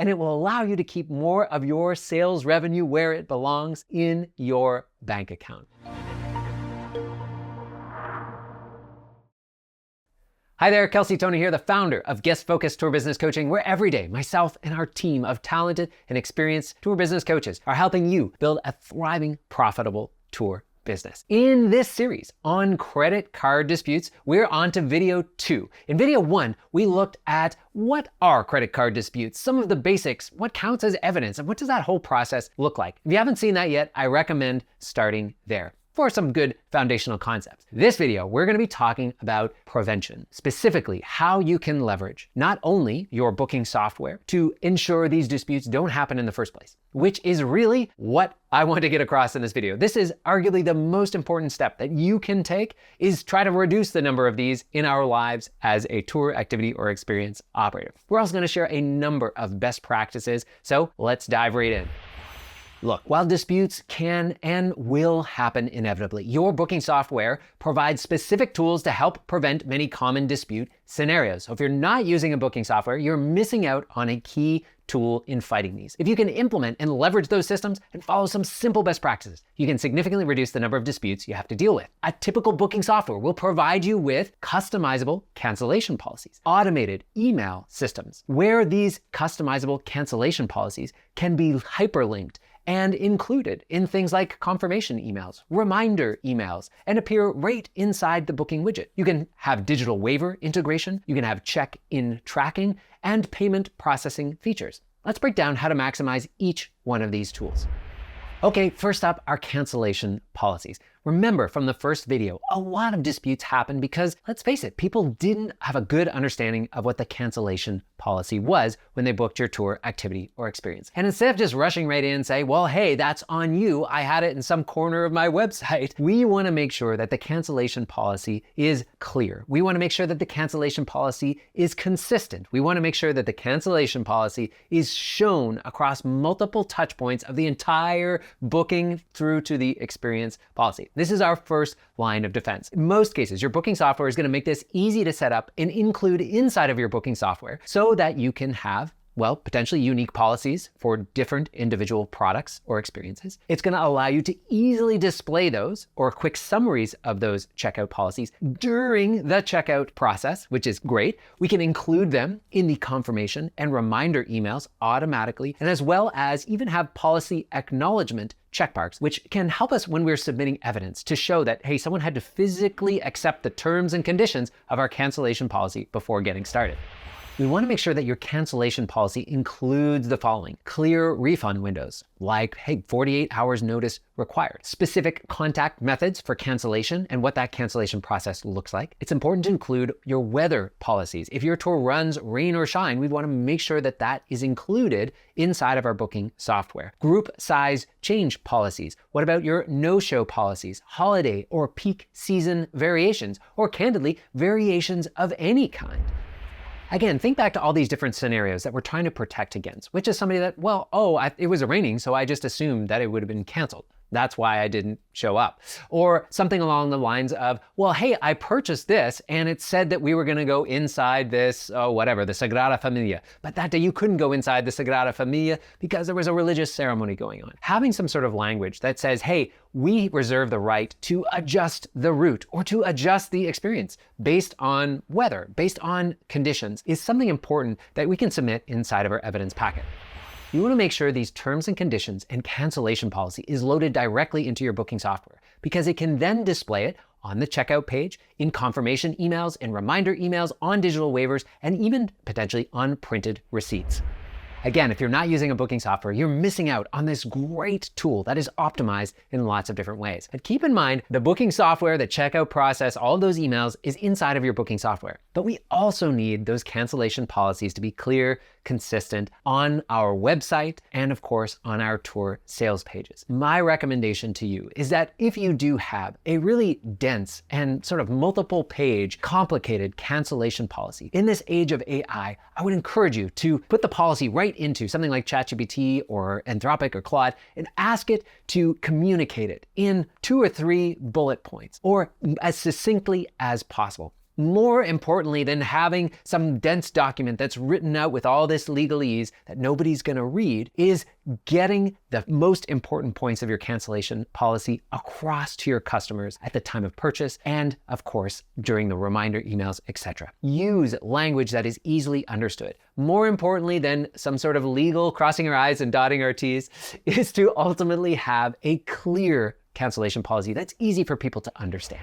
and it will allow you to keep more of your sales revenue where it belongs, in your bank account. Hi there, Kelsey Tony here, the founder of Guest Focused Tour Business Coaching, where every day myself and our team of talented and experienced tour business coaches are helping you build a thriving, profitable tour business. In this series on credit card disputes, we're on to video 2. In video 1, we looked at what are credit card disputes, some of the basics, what counts as evidence, and what does that whole process look like. If you haven't seen that yet, I recommend starting there for some good foundational concepts. This video, we're gonna be talking about prevention, specifically how you can leverage not only your booking software to ensure these disputes don't happen in the first place, which is really what I want to get across in this video. This is arguably the most important step that you can take, is try to reduce the number of these in our lives as a tour, activity, or experience operator. We're also gonna share a number of best practices, so let's dive right in. Look, while disputes can and will happen inevitably, your booking software provides specific tools to help prevent many common dispute scenarios. So if you're not using a booking software, you're missing out on a key tool in fighting these. If you can implement and leverage those systems and follow some simple best practices, you can significantly reduce the number of disputes you have to deal with. A typical booking software will provide you with customizable cancellation policies, automated email systems, where these customizable cancellation policies can be hyperlinked and included in things like confirmation emails, reminder emails, and appear right inside the booking widget. You can have digital waiver integration, you can have check-in tracking, and payment processing features. Let's break down how to maximize each one of these tools. Okay, first up are cancellation policies. Remember from the first video, a lot of disputes happen because, let's face it, people didn't have a good understanding of what the cancellation policy was when they booked your tour, activity, or experience. And instead of just rushing right in and say, well, hey, that's on you, I had it in some corner of my website, we wanna make sure that the cancellation policy is clear. We wanna make sure that the cancellation policy is consistent. We wanna make sure that the cancellation policy is shown across multiple touch points of the entire booking through to the experience policy. This is our first line of defense. In most cases, your booking software is going to make this easy to set up and include inside of your booking software so that you can have, well, potentially unique policies for different individual products or experiences. It's going to allow you to easily display those or quick summaries of those checkout policies during the checkout process, which is great. We can include them in the confirmation and reminder emails automatically, and as well as even have policy acknowledgement checkmarks, which can help us when we're submitting evidence to show that, hey, someone had to physically accept the terms and conditions of our cancellation policy before getting started. We want to make sure that your cancellation policy includes the following: clear refund windows, like, hey, 48 hours notice required, specific contact methods for cancellation and what that cancellation process looks like. It's important to include your weather policies. If your tour runs rain or shine, we want to make sure that that is included inside of our booking software. Group size change policies. What about your no-show policies, holiday or peak season variations, or candidly, variations of any kind? Again, think back to all these different scenarios that we're trying to protect against, which is somebody that, well, it was raining, so I just assumed that it would have been canceled. That's why I didn't show up. Or something along the lines of, well, hey, I purchased this and it said that we were gonna go inside this, the Sagrada Familia. But that day you couldn't go inside the Sagrada Familia because there was a religious ceremony going on. Having some sort of language that says, hey, we reserve the right to adjust the route or to adjust the experience based on weather, based on conditions, is something important that we can submit inside of our evidence packet. You want to make sure these terms and conditions and cancellation policy is loaded directly into your booking software, because it can then display it on the checkout page, in confirmation emails and reminder emails, on digital waivers, and even potentially on printed receipts. Again, if you're not using a booking software, you're missing out on this great tool that is optimized in lots of different ways. But keep in mind, the booking software, the checkout process, all of those emails is inside of your booking software. But we also need those cancellation policies to be clear, consistent on our website, and of course, on our tour sales pages. My recommendation to you is that if you do have a really dense and sort of multiple page, complicated cancellation policy, in this age of AI, I would encourage you to put the policy right into something like ChatGPT or Anthropic or Claude and ask it to communicate it in 2 or 3 bullet points or as succinctly as possible. More importantly than having some dense document that's written out with all this legalese that nobody's going to read is getting the most important points of your cancellation policy across to your customers at the time of purchase and, of course, during the reminder emails, etc. Use language that is easily understood. More importantly than some sort of legal crossing our I's and dotting our T's is to ultimately have a clear cancellation policy that's easy for people to understand.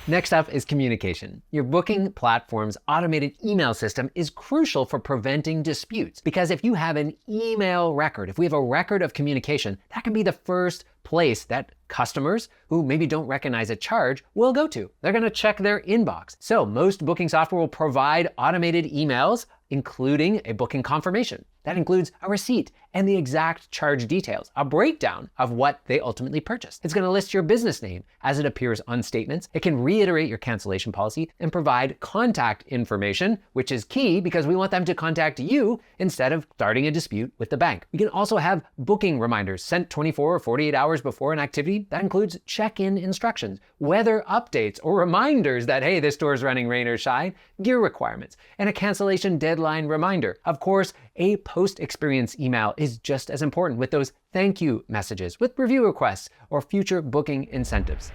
Next up is communication. Your booking platform's automated email system is crucial for preventing disputes, because if you have an email record, if we have a record of communication, that can be the first place that customers who maybe don't recognize a charge will go to. They're going to check their inbox. So most booking software will provide automated emails, including a booking confirmation. That includes a receipt and the exact charge details, a breakdown of what they ultimately purchased. It's going to list your business name as it appears on statements. It can reiterate your cancellation policy and provide contact information, which is key because we want them to contact you instead of starting a dispute with the bank. We can also have booking reminders sent 24 or 48 hours before an activity. That includes check-in instructions, weather updates, or reminders that, hey, this store is running rain or shine, gear requirements, and a cancellation deadline reminder. Of course, a post-experience email is just as important with those thank you messages, with review requests, or future booking incentives.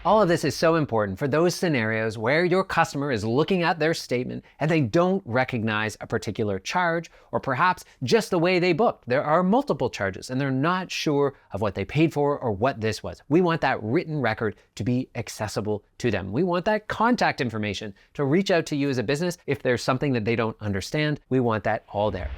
All of this is so important for those scenarios where your customer is looking at their statement and they don't recognize a particular charge, or perhaps just the way they booked. There are multiple charges and they're not sure of what they paid for or what this was. We want that written record to be accessible to them. We want that contact information to reach out to you as a business if there's something that they don't understand. We want that all there.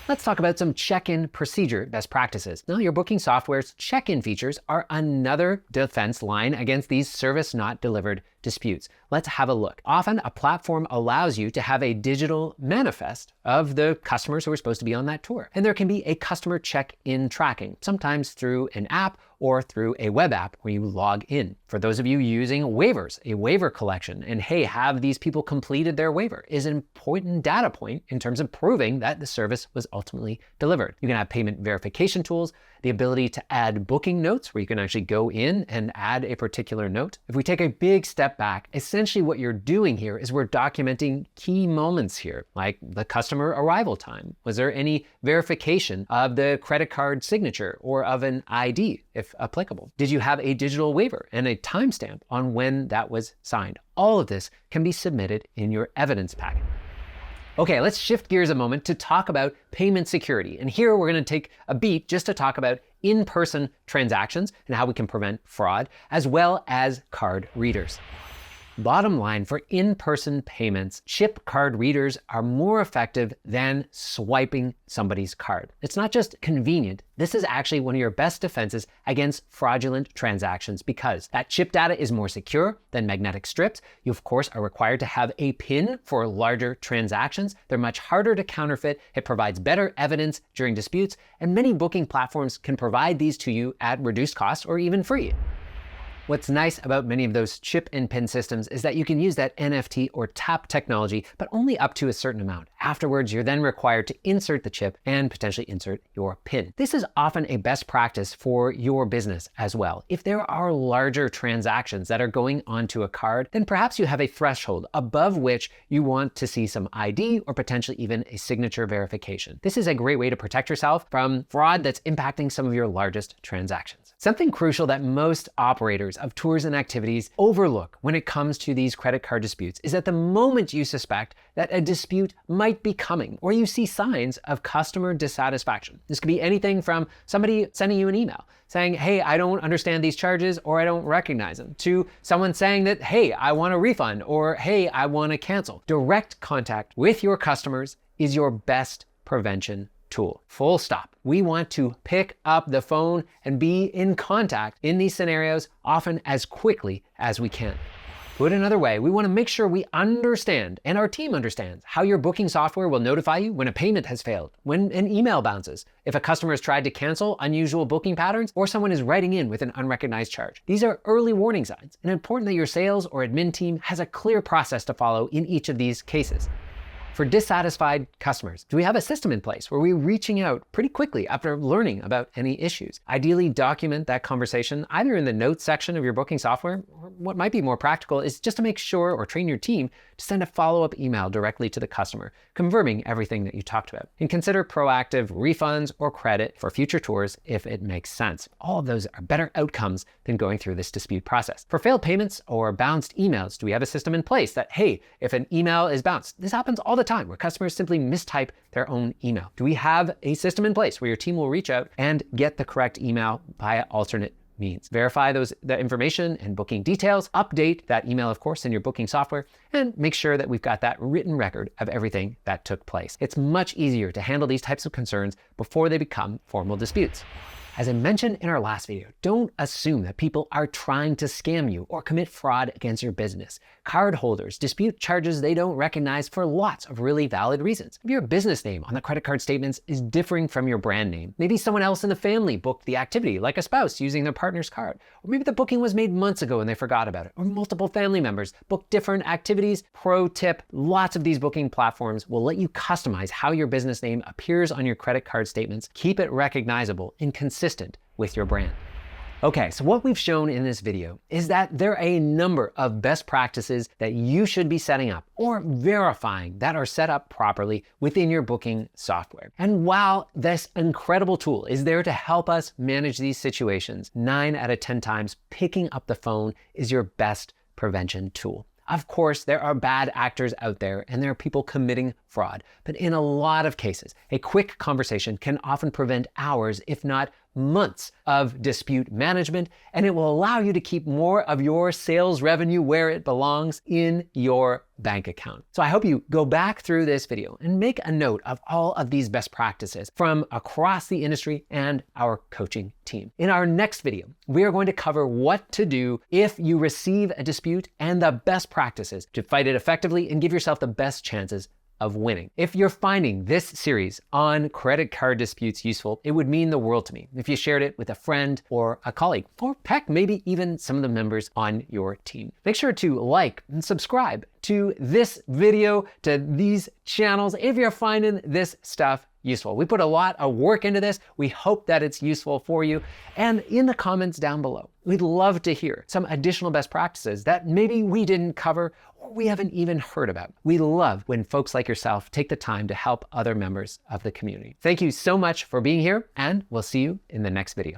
Let's talk about some check-in procedure best practices. Now, your booking software's check-in features are another defense line against these service not delivered disputes. Let's have a look. Often, a platform allows you to have a digital manifest of the customers who are supposed to be on that tour. And there can be a customer check-in tracking, sometimes through an app or through a web app where you log in. For those of you using waivers, a waiver collection, and hey, have these people completed their waiver is an important data point in terms of proving that the service was ultimately delivered. You can have payment verification tools, the ability to add booking notes where you can actually go in and add a particular note. If we take a big step back, essentially what you're doing here is we're documenting key moments here, like the customer arrival time. Was there any verification of the credit card signature or of an ID, if applicable? Did you have a digital waiver and a timestamp on when that was signed? All of this can be submitted in your evidence packet. Okay, let's shift gears a moment to talk about payment security. And here we're going to take a beat just to talk about in-person transactions and how we can prevent fraud, as well as card readers. Bottom line, for in-person payments, chip card readers are more effective than swiping somebody's card. It's not just convenient. This is actually one of your best defenses against fraudulent transactions because that chip data is more secure than magnetic strips. You, of course, are required to have a PIN for larger transactions. They're much harder to counterfeit. It provides better evidence during disputes, and many booking platforms can provide these to you at reduced cost or even free. What's nice about many of those chip and PIN systems is that you can use that NFT or tap technology, but only up to a certain amount. Afterwards, you're then required to insert the chip and potentially insert your PIN. This is often a best practice for your business as well. If there are larger transactions that are going onto a card, then perhaps you have a threshold above which you want to see some ID or potentially even a signature verification. This is a great way to protect yourself from fraud that's impacting some of your largest transactions. Something crucial that most operators of tours and activities overlook when it comes to these credit card disputes is that the moment you suspect that a dispute might be coming or you see signs of customer dissatisfaction. This could be anything from somebody sending you an email saying, hey, I don't understand these charges or I don't recognize them, to someone saying that, hey, I want a refund or hey, I want to cancel. Direct contact with your customers is your best prevention tool. Full stop. We want to pick up the phone and be in contact in these scenarios often as quickly as we can. Put another way, we want to make sure we understand and our team understands how your booking software will notify you when a payment has failed, when an email bounces, if a customer has tried to cancel unusual booking patterns, or someone is writing in with an unrecognized charge. These are early warning signs, and it's important that your sales or admin team has a clear process to follow in each of these cases. For dissatisfied customers, do we have a system in place where we're reaching out pretty quickly after learning about any issues? Ideally, document that conversation either in the notes section of your booking software or what might be more practical is just to make sure or train your team to send a follow-up email directly to the customer, confirming everything that you talked about. And consider proactive refunds or credit for future tours if it makes sense. All of those are better outcomes than going through this dispute process. For failed payments or bounced emails, do we have a system in place that, hey, if an email is bounced, this happens all the time where customers simply mistype their own email. Do we have a system in place where your team will reach out and get the correct email via alternate means? Verify the information and booking details, update that email, of course, in your booking software, and make sure that we've got that written record of everything that took place. It's much easier to handle these types of concerns before they become formal disputes. As I mentioned in our last video, don't assume that people are trying to scam you or commit fraud against your business. Cardholders dispute charges they don't recognize for lots of really valid reasons. If your business name on the credit card statements is differing from your brand name, maybe someone else in the family booked the activity, like a spouse using their partner's card, or maybe the booking was made months ago and they forgot about it, or multiple family members booked different activities. Pro tip, lots of these booking platforms will let you customize how your business name appears on your credit card statements. Keep it recognizable and consistent with your brand. Okay, so what we've shown in this video is that there are a number of best practices that you should be setting up or verifying that are set up properly within your booking software. And while this incredible tool is there to help us manage these situations, 9 out of 10 times picking up the phone is your best prevention tool. Of course, there are bad actors out there and there are people committing fraud, but in a lot of cases, a quick conversation can often prevent hours, if not months, of dispute management, and it will allow you to keep more of your sales revenue where it belongs, in your bank account. So I hope you go back through this video and make a note of all of these best practices from across the industry and our coaching team. In our next video, we are going to cover what to do if you receive a dispute and the best practices to fight it effectively and give yourself the best chances of winning. If you're finding this series on credit card disputes useful, it would mean the world to me if you shared it with a friend or a colleague, or heck, maybe even some of the members on your team. Make sure to like and subscribe to this video, to these channels, if you're finding this stuff useful. We put a lot of work into this. We hope that it's useful for you. And in the comments down below, we'd love to hear some additional best practices that maybe we didn't cover or we haven't even heard about. We love when folks like yourself take the time to help other members of the community. Thank you so much for being here, and we'll see you in the next video.